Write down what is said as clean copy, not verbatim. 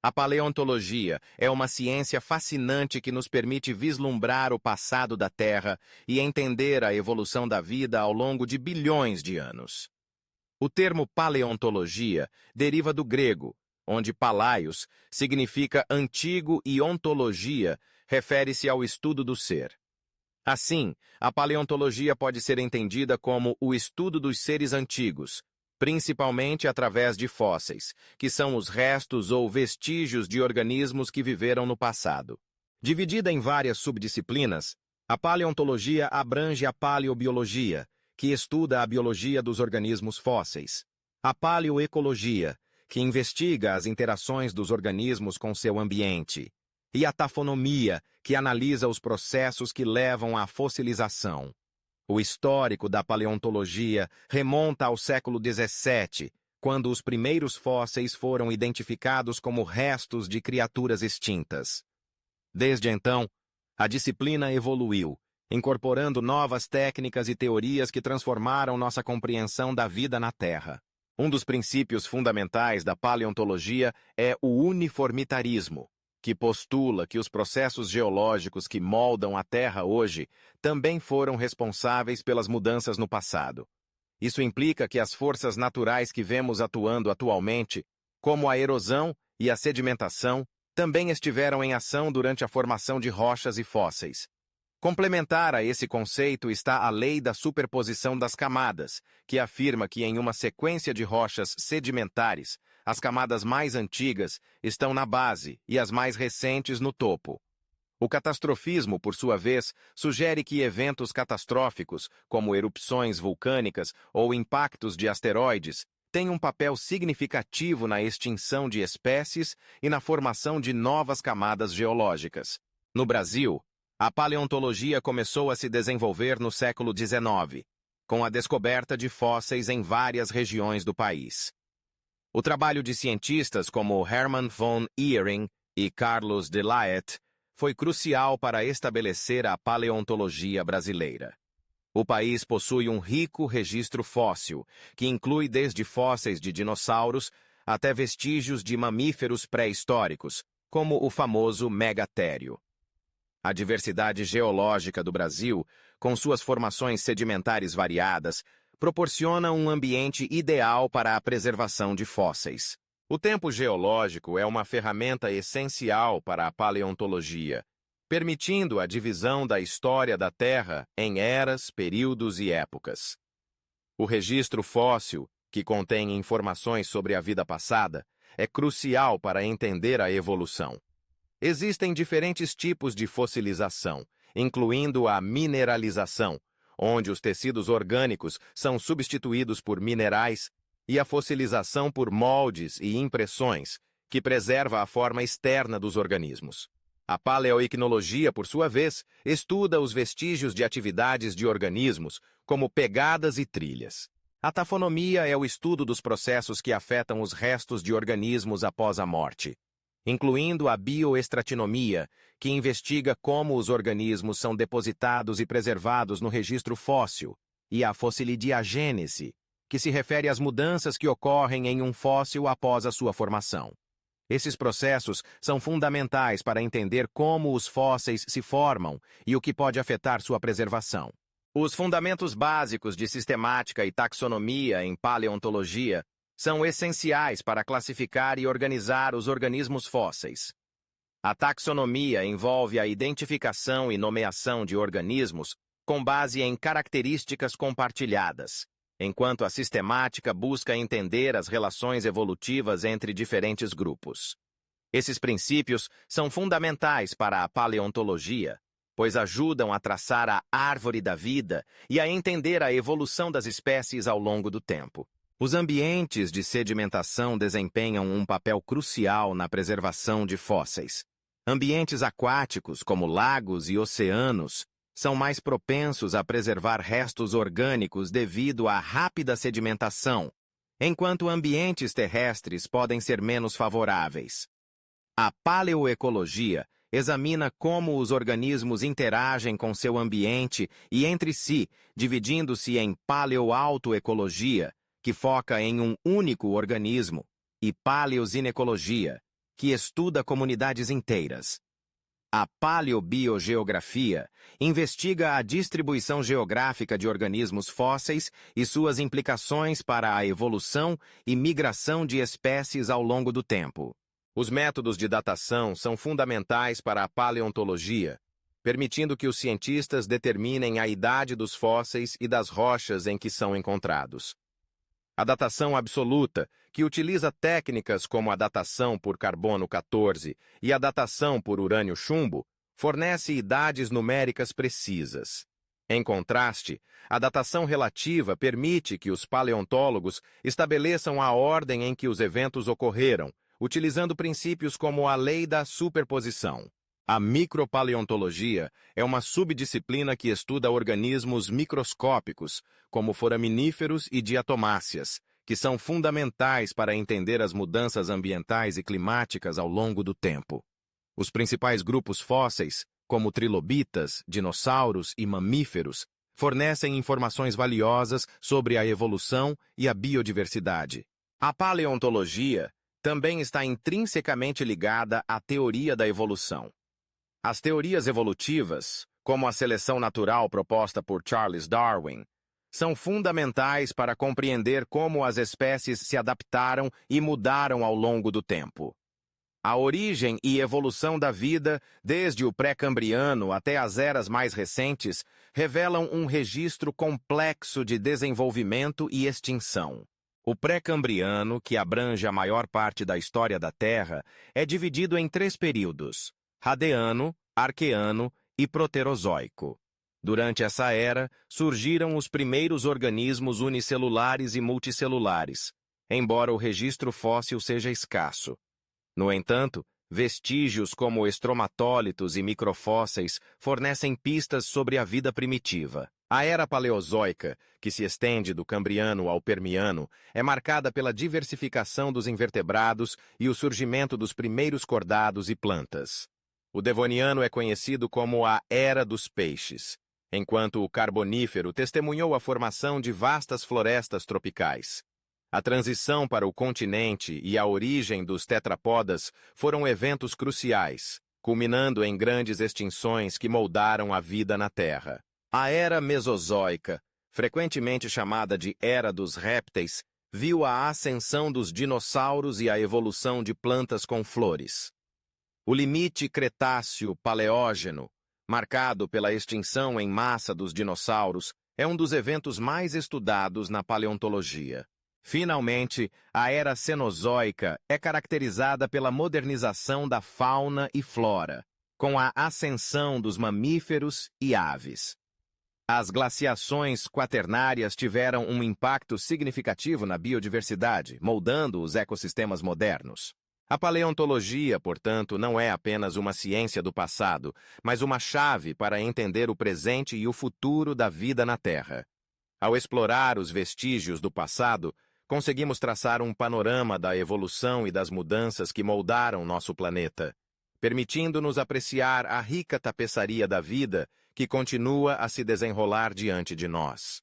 A paleontologia é uma ciência fascinante que nos permite vislumbrar o passado da Terra e entender a evolução da vida ao longo de bilhões de anos. O termo paleontologia deriva do grego, onde palaios significa antigo e ontologia refere-se ao estudo do ser. Assim, a paleontologia pode ser entendida como o estudo dos seres antigos, principalmente através de fósseis, que são os restos ou vestígios de organismos que viveram no passado. Dividida em várias subdisciplinas, a paleontologia abrange a paleobiologia, que estuda a biologia dos organismos fósseis, a paleoecologia, que investiga as interações dos organismos com seu ambiente, e a tafonomia, que analisa os processos que levam à fossilização. O histórico da paleontologia remonta ao século XVII, quando os primeiros fósseis foram identificados como restos de criaturas extintas. Desde então, a disciplina evoluiu, incorporando novas técnicas e teorias que transformaram nossa compreensão da vida na Terra. Um dos princípios fundamentais da paleontologia é o uniformitarismo, que postula que os processos geológicos que moldam a Terra hoje também foram responsáveis pelas mudanças no passado. Isso implica que as forças naturais que vemos atuando atualmente, como a erosão e a sedimentação, também estiveram em ação durante a formação de rochas e fósseis. Complementar a esse conceito está a lei da superposição das camadas, que afirma que em uma sequência de rochas sedimentares, as camadas mais antigas estão na base e as mais recentes no topo. O catastrofismo, por sua vez, sugere que eventos catastróficos, como erupções vulcânicas ou impactos de asteroides, têm um papel significativo na extinção de espécies e na formação de novas camadas geológicas. No Brasil, a paleontologia começou a se desenvolver no século XIX, com a descoberta de fósseis em várias regiões do país. O trabalho de cientistas como Hermann von Ehring e Carlos de Laet foi crucial para estabelecer a paleontologia brasileira. O país possui um rico registro fóssil, que inclui desde fósseis de dinossauros até vestígios de mamíferos pré-históricos, como o famoso megatério. A diversidade geológica do Brasil, com suas formações sedimentares variadas, proporciona um ambiente ideal para a preservação de fósseis. O tempo geológico é uma ferramenta essencial para a paleontologia, permitindo a divisão da história da Terra em eras, períodos e épocas. O registro fóssil, que contém informações sobre a vida passada, é crucial para entender a evolução. Existem diferentes tipos de fossilização, incluindo a mineralização, onde os tecidos orgânicos são substituídos por minerais, e a fossilização por moldes e impressões, que preserva a forma externa dos organismos. A paleoicnologia, por sua vez, estuda os vestígios de atividades de organismos, como pegadas e trilhas. A tafonomia é o estudo dos processos que afetam os restos de organismos após a morte, incluindo a bioestratinomia, que investiga como os organismos são depositados e preservados no registro fóssil, e a fossilidiagênese, que se refere às mudanças que ocorrem em um fóssil após a sua formação. Esses processos são fundamentais para entender como os fósseis se formam e o que pode afetar sua preservação. Os fundamentos básicos de sistemática e taxonomia em paleontologia são essenciais para classificar e organizar os organismos fósseis. A taxonomia envolve a identificação e nomeação de organismos com base em características compartilhadas, enquanto a sistemática busca entender as relações evolutivas entre diferentes grupos. Esses princípios são fundamentais para a paleontologia, pois ajudam a traçar a árvore da vida e a entender a evolução das espécies ao longo do tempo. Os ambientes de sedimentação desempenham um papel crucial na preservação de fósseis. Ambientes aquáticos, como lagos e oceanos, são mais propensos a preservar restos orgânicos devido à rápida sedimentação, enquanto ambientes terrestres podem ser menos favoráveis. A paleoecologia examina como os organismos interagem com seu ambiente e entre si, dividindo-se em paleoautoecologia, que foca em um único organismo, e paleozinecologia, que estuda comunidades inteiras. A paleobiogeografia investiga a distribuição geográfica de organismos fósseis e suas implicações para a evolução e migração de espécies ao longo do tempo. Os métodos de datação são fundamentais para a paleontologia, permitindo que os cientistas determinem a idade dos fósseis e das rochas em que são encontrados. A datação absoluta, que utiliza técnicas como a datação por carbono 14 e a datação por urânio-chumbo, fornece idades numéricas precisas. Em contraste, a datação relativa permite que os paleontólogos estabeleçam a ordem em que os eventos ocorreram, utilizando princípios como a lei da superposição. A micropaleontologia é uma subdisciplina que estuda organismos microscópicos, como foraminíferos e diatomáceas, que são fundamentais para entender as mudanças ambientais e climáticas ao longo do tempo. Os principais grupos fósseis, como trilobitas, dinossauros e mamíferos, fornecem informações valiosas sobre a evolução e a biodiversidade. A paleontologia também está intrinsecamente ligada à teoria da evolução. As teorias evolutivas, como a seleção natural proposta por Charles Darwin, são fundamentais para compreender como as espécies se adaptaram e mudaram ao longo do tempo. A origem e evolução da vida, desde o pré-cambriano até as eras mais recentes, revelam um registro complexo de desenvolvimento e extinção. O pré-cambriano, que abrange a maior parte da história da Terra, é dividido em 3 períodos: Radeano, Arqueano e Proterozoico. Durante essa era, surgiram os primeiros organismos unicelulares e multicelulares, embora o registro fóssil seja escasso. No entanto, vestígios como estromatólitos e microfósseis fornecem pistas sobre a vida primitiva. A era paleozoica, que se estende do Cambriano ao Permiano, é marcada pela diversificação dos invertebrados e o surgimento dos primeiros cordados e plantas. O Devoniano é conhecido como a Era dos Peixes, enquanto o Carbonífero testemunhou a formação de vastas florestas tropicais. A transição para o continente e a origem dos tetrapodas foram eventos cruciais, culminando em grandes extinções que moldaram a vida na Terra. A Era Mesozoica, frequentemente chamada de Era dos Répteis, viu a ascensão dos dinossauros e a evolução de plantas com flores. O limite Cretáceo-Paleógeno, marcado pela extinção em massa dos dinossauros, é um dos eventos mais estudados na paleontologia. Finalmente, a Era Cenozoica é caracterizada pela modernização da fauna e flora, com a ascensão dos mamíferos e aves. As glaciações quaternárias tiveram um impacto significativo na biodiversidade, moldando os ecossistemas modernos. A paleontologia, portanto, não é apenas uma ciência do passado, mas uma chave para entender o presente e o futuro da vida na Terra. Ao explorar os vestígios do passado, conseguimos traçar um panorama da evolução e das mudanças que moldaram nosso planeta, permitindo-nos apreciar a rica tapeçaria da vida que continua a se desenrolar diante de nós.